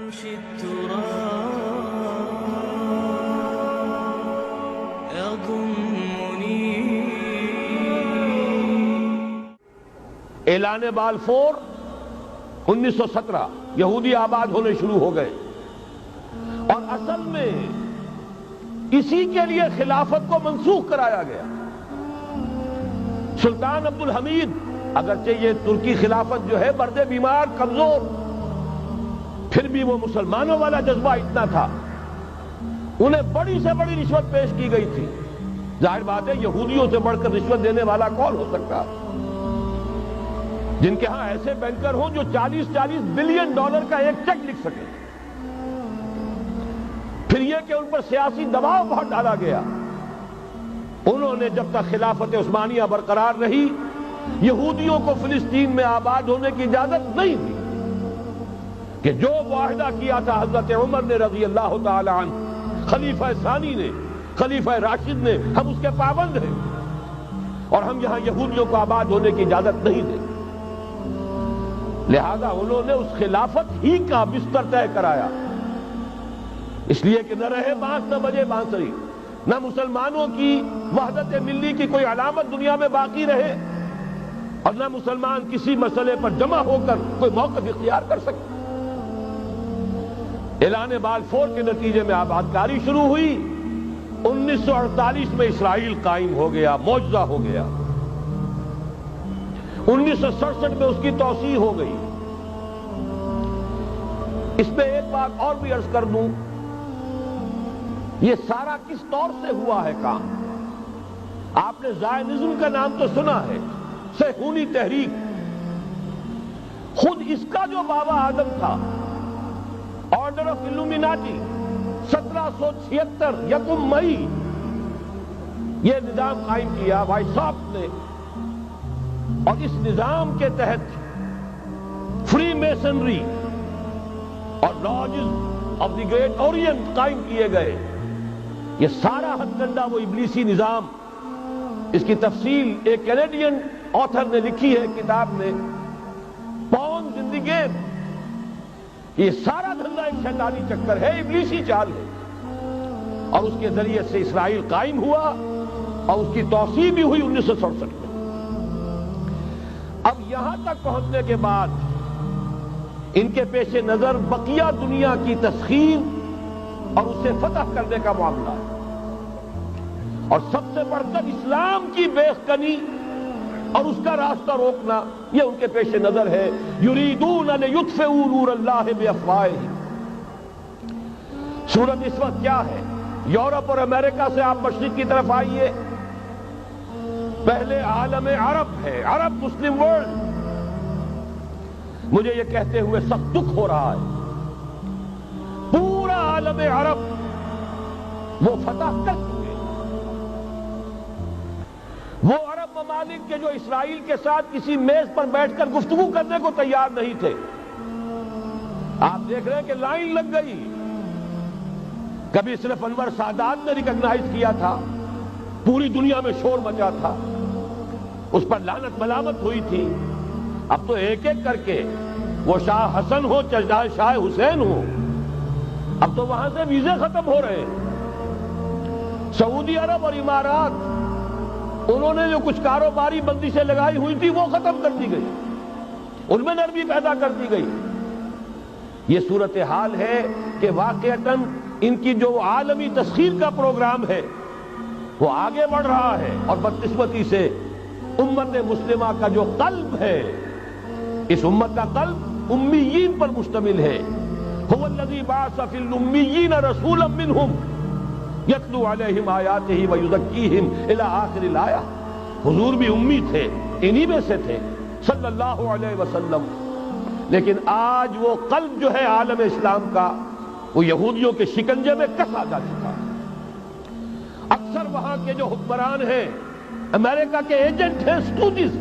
يمشي التراب يضمني. اعلان بالفور 1917 یہودی آباد ہونے شروع ہو گئے، اور اصل میں اسی کے لیے خلافت کو منسوخ کرایا گیا۔ سلطان عبد الحمید، اگرچہ یہ ترکی خلافت جو ہے مرد بیمار کمزور، پھر بھی وہ مسلمانوں والا جذبہ اتنا تھا، انہیں بڑی سے بڑی رشوت پیش کی گئی تھی۔ ظاہر بات ہے یہودیوں سے بڑھ کر رشوت دینے والا کون ہو سکتا، جن کے ہاں ایسے بینکر ہوں جو 40 بلین ڈالر کا ایک چیک لکھ سکے۔ پھر یہ کہ ان پر سیاسی دباؤ بہت ڈالا گیا۔ انہوں نے جب تک خلافت عثمانیہ برقرار رہی، یہودیوں کو فلسطین میں آباد ہونے کی اجازت نہیں دی، کہ جو معاہدہ کیا تھا حضرت عمر نے رضی اللہ تعالی عنہ، خلیفہ ثانی نے، خلیفہ راشد نے، ہم اس کے پابند ہیں، اور ہم یہاں یہودیوں کو آباد ہونے کی اجازت نہیں دیں۔ لہذا انہوں نے اس خلافت ہی کا بستر طے کرایا، اس لیے کہ نہ رہے بانس نہ بجے بانسری، نہ مسلمانوں کی وحدت ملی کی کوئی علامت دنیا میں باقی رہے، اور نہ مسلمان کسی مسئلے پر جمع ہو کر کوئی موقف اختیار کر سکے۔ اعلان بالفور کے نتیجے میں آبادکاری شروع ہوئی۔ 1948 میں اسرائیل قائم ہو گیا، معجزہ ہو گیا۔ 1967 میں اس کی توسیع ہو گئی۔ اس میں ایک بات اور بھی عرض کر دوں، یہ سارا کس طور سے ہوا ہے کام؟ آپ نے زائنزم کا نام تو سنا ہے، صہیونی تحریک۔ خود اس کا جو بابا اعظم تھا، آرڈر آف الومیناٹی، 1776 یکم مئی یہ نظام قائم کیا وائساپ نے، اور اس نظام کے تحت فری میسنری اور lodges of the great Orient قائم کیے گئے۔ یہ سارا ہتھ کنڈا وہ ابلیسی نظام، اس کی تفصیل ایک کینیڈین آتھر نے لکھی ہے کتاب میں، پاؤنز ان دی گیم۔ یہ سارا دھندا ایک شیطانی چکر ہے، ابلیسی چال ہے، اور اس کے ذریعے سے اسرائیل قائم ہوا، اور اس کی توسیع بھی ہوئی 1967 میں۔ اب یہاں تک پہنچنے کے بعد ان کے پیش نظر بقیہ دنیا کی تسخیر اور اسے فتح کرنے کا معاملہ ہے، اور سب سے بڑھ کر اسلام کی بیخکنی اور اس کا راستہ روکنا، یہ ان کے پیش نظر ہے۔ یریدون لیطفئوا نور اللہ بافواہہم۔ صورت اس وقت کیا ہے؟ یورپ اور امریکہ سے آپ مشرق کی طرف آئیے، پہلے عالم عرب ہے، عرب مسلم ورلڈ۔ مجھے یہ کہتے ہوئے سخت دکھ ہو رہا ہے، پورا عالم عرب وہ فتح کر چکے، وہ عرب ممالک کے جو اسرائیل کے ساتھ کسی میز پر بیٹھ کر گفتگو کرنے کو تیار نہیں تھے۔ آپ دیکھ رہے ہیں کہ لائن لگ گئی۔ کبھی صرف انور سادات نے ریکگنائز کیا تھا، پوری دنیا میں شور مچا تھا، اس پر لعنت ملامت ہوئی تھی۔ اب تو ایک ایک کر کے، وہ شاہ حسن ہو چاہے شاہ حسین ہو، اب تو وہاں سے ویزے ختم ہو رہے ہیں۔ سعودی عرب اور امارات، انہوں نے جو کچھ کاروباری بندشیں لگائی ہوئی تھی وہ ختم کر دی گئی، ان میں نرمی پیدا کر دی گئی۔ یہ صورتحال ہے کہ واقعتاً ان کی جو عالمی تسخیر کا پروگرام ہے وہ آگے بڑھ رہا ہے، اور بدقسمتی سے امت مسلمہ کا جو قلب ہے، اس امت کا قلب امیین پر مشتمل ہے۔ هو الذی بعث فی الامیین رسولا منہم یتلو علیہم آیاتہ ویزکیہم الی آخر الآیہ۔ حضور بھی امی تھے، انہی میں سے تھے صلی اللہ علیہ وسلم۔ لیکن آج وہ قلب جو ہے عالم اسلام کا، وہ یہودیوں کے شکنجے میں کسا جا چکا ہے۔ اکثر وہاں کے جو حکمران ہیں امریکہ کے ایجنٹ ہیں، اسٹوڈیز۔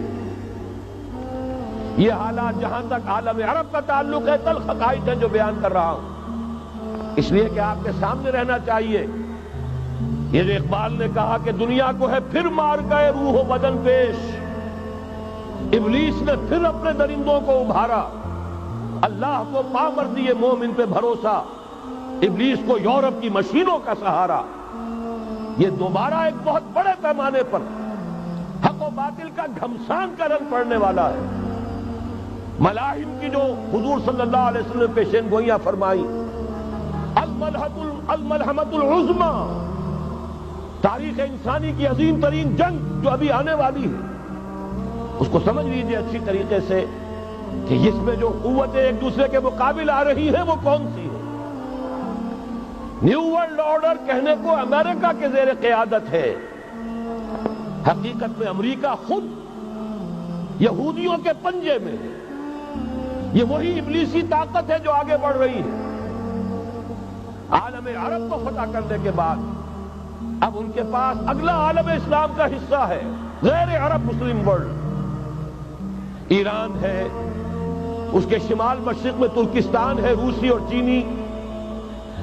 یہ حالات جہاں تک عالم عرب کا تعلق ہے، تلخ حقائق ہیں جو بیان کر رہا ہوں، اس لیے کہ آپ کے سامنے رہنا چاہیے۔ یہ جو اقبال نے کہا کہ دنیا کو ہے پھر مار گئے روح و بدن پیش، ابلیس نے پھر اپنے درندوں کو ابھارا، اللہ کو پامرضی مومن پہ بھروسہ، ابلیس کو یورپ کی مشینوں کا سہارا، یہ دوبارہ ایک بہت بڑے پیمانے پر حق و باطل کا گھمسان کا رنگ پڑنے والا ہے۔ ملاحم کی جو حضور صلی اللہ علیہ وسلم نے پیشین گوئیاں فرمائی، الملحمۃ العظمی، تاریخ انسانی کی عظیم ترین جنگ جو ابھی آنے والی ہے، اس کو سمجھ لیجیے اچھی طریقے سے کہ اس میں جو قوتیں ایک دوسرے کے مقابل آ رہی ہیں وہ کون سی ہے۔ نیو ورلڈ آرڈر کہنے کو امریکہ کے زیر قیادت ہے، حقیقت میں امریکہ خود یہودیوں کے پنجے میں ہے۔ یہ وہی ابلیسی طاقت ہے جو آگے بڑھ رہی ہے۔ عالم عرب کو فتح کرنے کے بعد اب ان کے پاس اگلا عالم اسلام کا حصہ ہے، غیر عرب مسلم ورلڈ۔ ایران ہے، اس کے شمال مشرق میں ترکستان ہے، روسی اور چینی،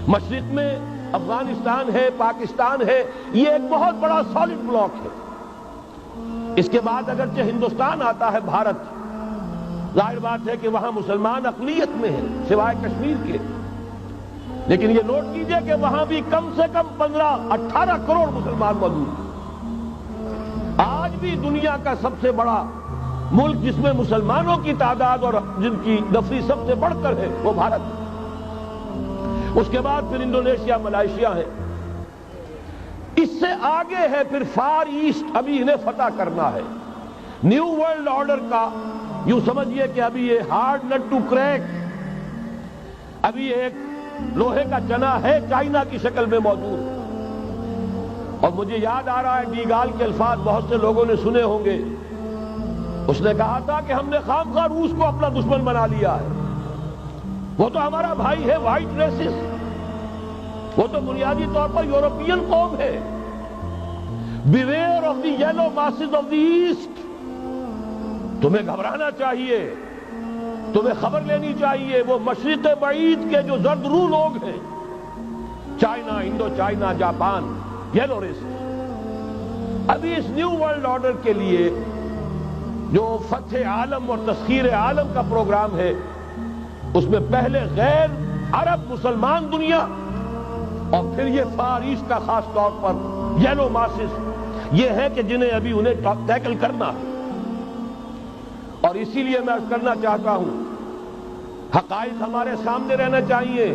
مشرق میں افغانستان ہے، پاکستان ہے، یہ ایک بہت بڑا سالڈ بلاک ہے۔ اس کے بعد اگرچہ ہندوستان آتا ہے، بھارت، ظاہر بات ہے کہ وہاں مسلمان اقلیت میں ہیں سوائے کشمیر کے، لیکن یہ نوٹ کیجئے کہ وہاں بھی کم سے کم 15-18 کروڑ مسلمان موجود ہیں۔ آج بھی دنیا کا سب سے بڑا ملک جس میں مسلمانوں کی تعداد اور جن کی نفری سب سے بڑھ کر ہے وہ بھارت ہے۔ اس کے بعد پھر انڈونیشیا، ملائیشیا ہے، اس سے آگے ہے پھر فار ایسٹ، ابھی انہیں فتح کرنا ہے۔ نیو ورلڈ آرڈر کا یوں سمجھیے کہ ابھی یہ ہارڈ نٹ ٹو کریک، ابھی ایک لوہے کا چنا ہے چائنا کی شکل میں موجود۔ اور مجھے یاد آ رہا ہے ڈیگال کے الفاظ بہت سے لوگوں نے سنے ہوں گے، اس نے کہا تھا کہ ہم نے خامخواہ روس کو اپنا دشمن بنا لیا ہے، وہ تو ہمارا بھائی ہے، وائٹ ریسس، وہ تو بنیادی طور پر یورپین قوم ہے۔ Beware of the yellow masses of the east, تمہیں گھبرانا چاہیے، تمہیں خبر لینی چاہیے، وہ مشرق بعید کے جو زرد رو لوگ ہیں، China, Indo China, Japan, yellow races. ابھی اس نیو ورلڈ آرڈر کے لیے جو فتح عالم اور تسخیر عالم کا پروگرام ہے، اس میں پہلے غیر عرب مسلمان دنیا اور پھر یہ فار ایسٹ کا خاص طور پر یلو ماسز، یہ ہے کہ جنہیں ابھی انہیں ٹیکل کرنا ہے۔ اور اسی لیے میں عرض کرنا چاہتا ہوں، حقائق ہمارے سامنے رہنا چاہیے۔